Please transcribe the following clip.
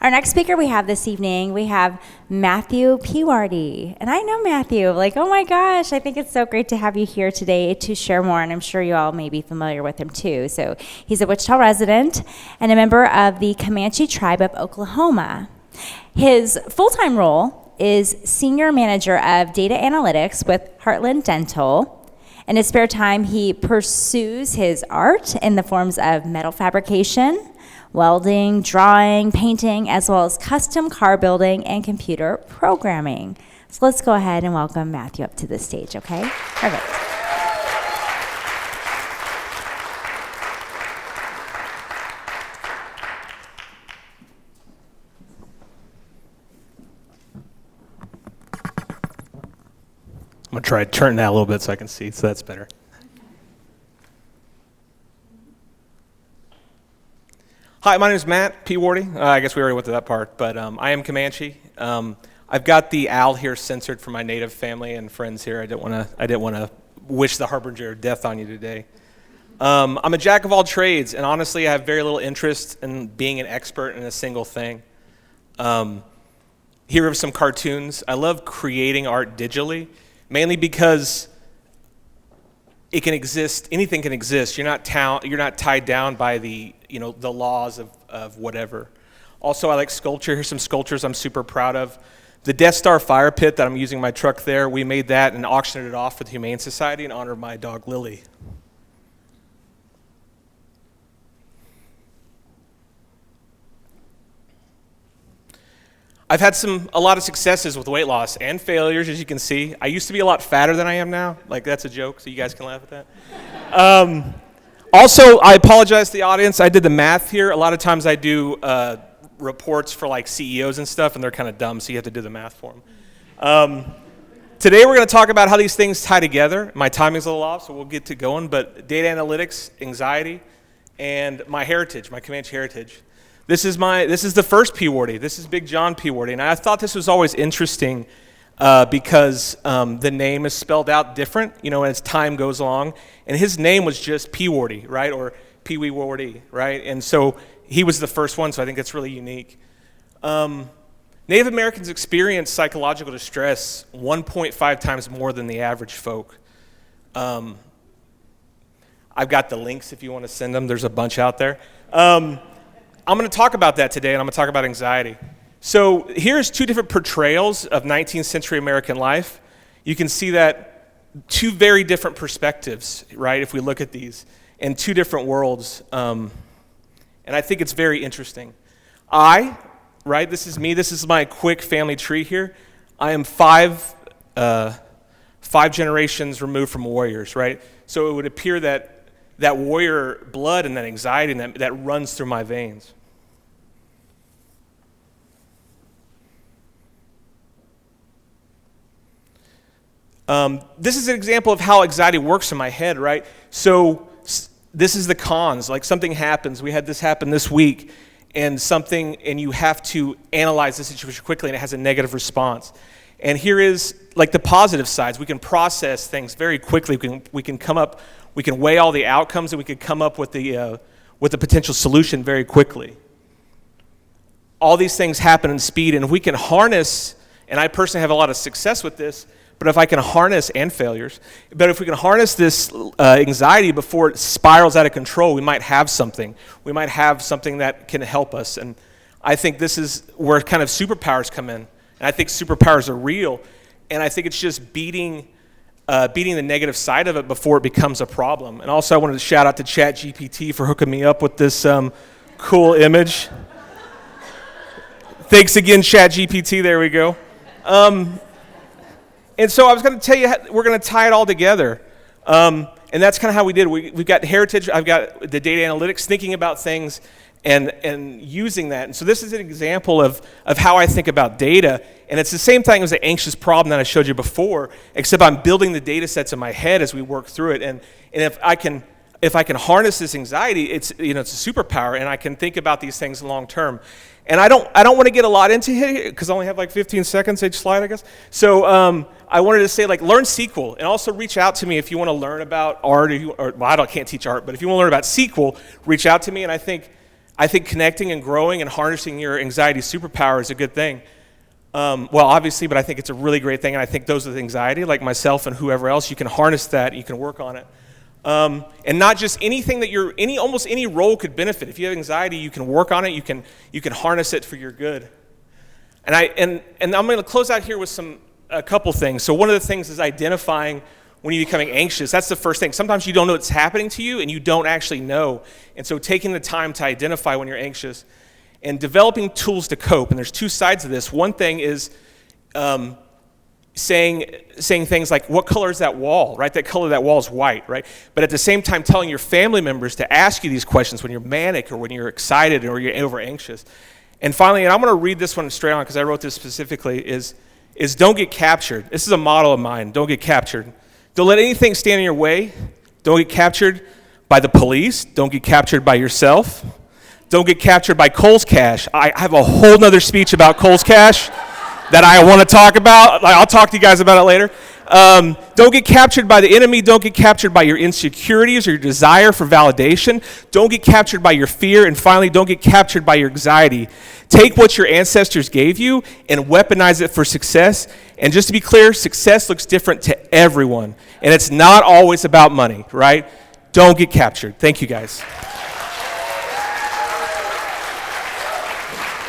Our next speaker we have this evening, we have Matthew Pewewardy. And I know Matthew, oh my gosh, I think it's so great to have you here today to share more, and I'm sure you all may be familiar with him too. So he's a Wichita resident and a member of the Comanche tribe of Oklahoma. His full-time role is Senior Manager of Data Analytics with Heartland Dental. In his spare time, he pursues his art in the forms of metal fabrication, welding, drawing, painting, as well as custom car building and computer programming. So let's go ahead and welcome Matthew up to the stage, okay? Perfect. I'm gonna try to turn that a little bit so I can see, so that's better. Hi, my name is Matt Pewewardy. I guess we already went to that part, but I am Comanche. I've got the owl here censored for my native family and friends here. I didn't want to wish the harbinger of death on you today. I'm a jack of all trades, and honestly, I have very little interest in being an expert in a single thing. Here are some cartoons. I love creating art digitally, mainly because it can exist. Anything can exist. You're not tied down by the laws of whatever. Also, I like sculpture. Here's some sculptures I'm super proud of. The Death Star fire pit that I'm using my truck there, we made that and auctioned it off for the Humane Society in honor of my dog Lily. I've had a lot of successes with weight loss and failures, as you can see. I used to be a lot fatter than I am now. That's a joke, so you guys can laugh at that. Also, I apologize to the audience. I did the math here. A lot of times I do reports for CEOs and stuff, and they're kind of dumb, so you have to do the math for them. Today we're going to talk about how these things tie together. My timing's a little off, so we'll get to going, but data analytics, anxiety, and my heritage, my Comanche heritage. This is the first Pewewardy. This is Big John Pewewardy, and I thought this was always interesting because the name is spelled out different, as time goes along. And his name was just Pewewardy, right, or Pewewardy, right? And so he was the first one, so I think that's really unique. Native Americans experience psychological distress 1.5 times more than the average folk. I've got the links if you want to send them. There's a bunch out there. I'm going to talk about that today, and I'm going to talk about anxiety. So here's two different portrayals of 19th century American life. You can see that two very different perspectives, right, if we look at these, in two different worlds. And I think it's very interesting. This is me. This is my quick family tree here. I am five generations removed from warriors, right? So it would appear that warrior blood and that anxiety and that runs through my veins. This is an example of how anxiety works in my head, right? So this is the cons. Something happens. We had this happen this week, and you have to analyze the situation quickly, and it has a negative response. And here is the positive sides. We can process things very quickly. We can weigh all the outcomes, and we can come up with the potential solution very quickly. All these things happen in speed, and if we can harness, and I personally have a lot of success with this, but if I can harness, and failures, but if we can harness this anxiety before it spirals out of control, we might have something. We might have something that can help us, and I think this is where kind of superpowers come in. And I think superpowers are real, and I think it's just beating the negative side of it before it becomes a problem. And also I wanted to shout out to ChatGPT for hooking me up with this cool image. Thanks again, ChatGPT, there we go. And so I was going to tell you, we're going to tie it all together. And that's kind of how we did. We've got heritage, I've got the data analytics, thinking about things and using that. And so this is an example of how I think about data. And it's the same thing as the anxious problem that I showed you before, except I'm building the data sets in my head as we work through it. And if I can harness this anxiety, it's a superpower, and I can think about these things long term. And I don't want to get a lot into it because I only have 15 seconds each slide, I guess. So I wanted to say learn SQL, and also reach out to me if you want to learn about art. I can't teach art, but if you want to learn about SQL, reach out to me. And I think I think connecting and growing and harnessing your anxiety superpower is a good thing. Well, obviously, but I think it's a really great thing, and I think those with anxiety, like myself and whoever else, you can harness that, you can work on it. And not just anything that almost any role could benefit. If you have anxiety, you can work on it, you can harness it for your good. And I'm going to close out here with a couple things. So one of the things is identifying when you're becoming anxious. That's the first thing. Sometimes you don't know what's happening to you, and you don't actually know. And so taking the time to identify when you're anxious and developing tools to cope. And there's two sides of this. One thing is saying things like, what color is that wall, right? That color of that wall is white, right? But at the same time telling your family members to ask you these questions when you're manic or when you're excited or you're over anxious. And finally, and I'm going to read this one straight on because I wrote this specifically, is don't get captured. This is a model of mine. Don't get captured. Don't let anything stand in your way. Don't get captured by the police. Don't get captured by yourself. Don't get captured by Kohl's Cash. I have a whole nother speech about Kohl's Cash that I want to talk about. I'll talk to you guys about it later. Don't get captured by the enemy. Don't get captured by your insecurities or your desire for validation. Don't get captured by your fear. And finally, don't get captured by your anxiety. Take what your ancestors gave you and weaponize it for success. And just to be clear, success looks different to everyone. And it's not always about money, right? Don't get captured. Thank you, guys.